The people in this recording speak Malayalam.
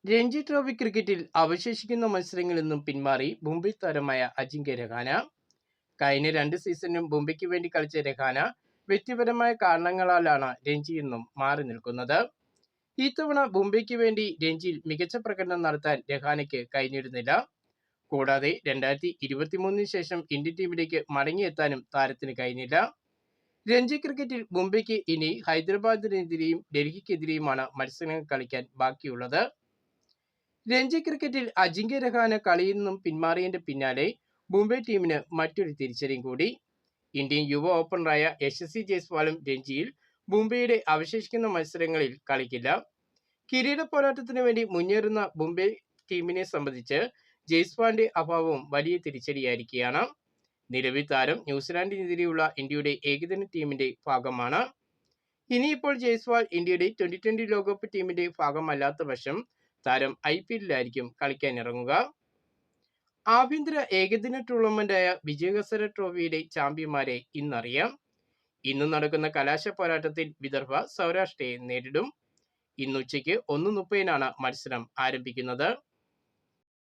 രഞ്ജി ട്രോഫി ക്രിക്കറ്റിൽ അവശേഷിക്കുന്ന മത്സരങ്ങളിൽ നിന്നും പിന്മാറി മുംബൈ താരമായ അജിങ്ക്യ രഹാന. കഴിഞ്ഞ 2 സീസണിലും മുംബൈക്ക് വേണ്ടി കളിച്ച രഹാന വ്യക്തിപരമായ കാരണങ്ങളാലാണ് രഞ്ജിയിൽ നിന്നും മാറി നിൽക്കുന്നത്. ഇത്തവണ മുംബൈക്ക് വേണ്ടി രഞ്ജിയിൽ മികച്ച പ്രകടനം നടത്താൻ രഹാനയ്ക്ക് കഴിഞ്ഞിരുന്നില്ല. കൂടാതെ 2023 ശേഷം ഇന്ത്യൻ ടീമിലേക്ക് മടങ്ങിയെത്താനും താരത്തിന് കഴിഞ്ഞില്ല. രഞ്ജി ക്രിക്കറ്റിൽ മുംബൈക്ക് ഇനി ഹൈദരാബാദിനെതിരെയും ഡൽഹിക്കെതിരെയുമാണ് മത്സരങ്ങൾ കളിക്കാൻ ബാക്കിയുള്ളത്. രഞ്ജി ക്രിക്കറ്റിൽ അജിങ്ക്യ രഹാന കളിയിൽ നിന്നും പിന്മാറിയതിന്റെ പിന്നാലെ മുംബൈ ടീമിന് മറ്റൊരു തിരിച്ചടിയും കൂടി. ഇന്ത്യൻ യുവ ഓപ്പണറായ യശസ്വി ജയ്സ്വാളും രഞ്ജിയിൽ മുംബൈയുടെ അവശേഷിക്കുന്ന മത്സരങ്ങളിൽ കളിക്കില്ല. കിരീട പോരാട്ടത്തിന് വേണ്ടി മുന്നേറുന്ന മുംബൈ ടീമിനെ സംബന്ധിച്ച് ജയ്സ്വാളിന്റെ അഭാവവും വലിയ തിരിച്ചടിയായിരിക്കുകയാണ്. നിലവിൽ താരം ന്യൂസിലാൻഡിനെതിരെയുള്ള ഇന്ത്യയുടെ ഏകദിന ടീമിന്റെ ഭാഗമാണ്. ഇനിയിപ്പോൾ ജയ്സ്വാൾ ഇന്ത്യയുടെ T20 ലോകകപ്പ് ടീമിന്റെ ഭാഗമല്ലാത്ത പക്ഷം താരം IPLിലായിരിക്കും കളിക്കാനിറങ്ങുക. ആഭ്യന്തര ഏകദിന ടൂർണമെന്റായ വിജയ് ഹസാരെ ട്രോഫിയുടെ ചാമ്പ്യന്മാരെ ഇന്നറിയാം. ഇന്ന് നടക്കുന്ന കലാശ പോരാട്ടത്തിൽ വിദർഭ സൗരാഷ്ട്രയെ നേരിടും. ഇന്ന് ഉച്ചയ്ക്ക് 1:30 മത്സരം ആരംഭിക്കുന്നത്.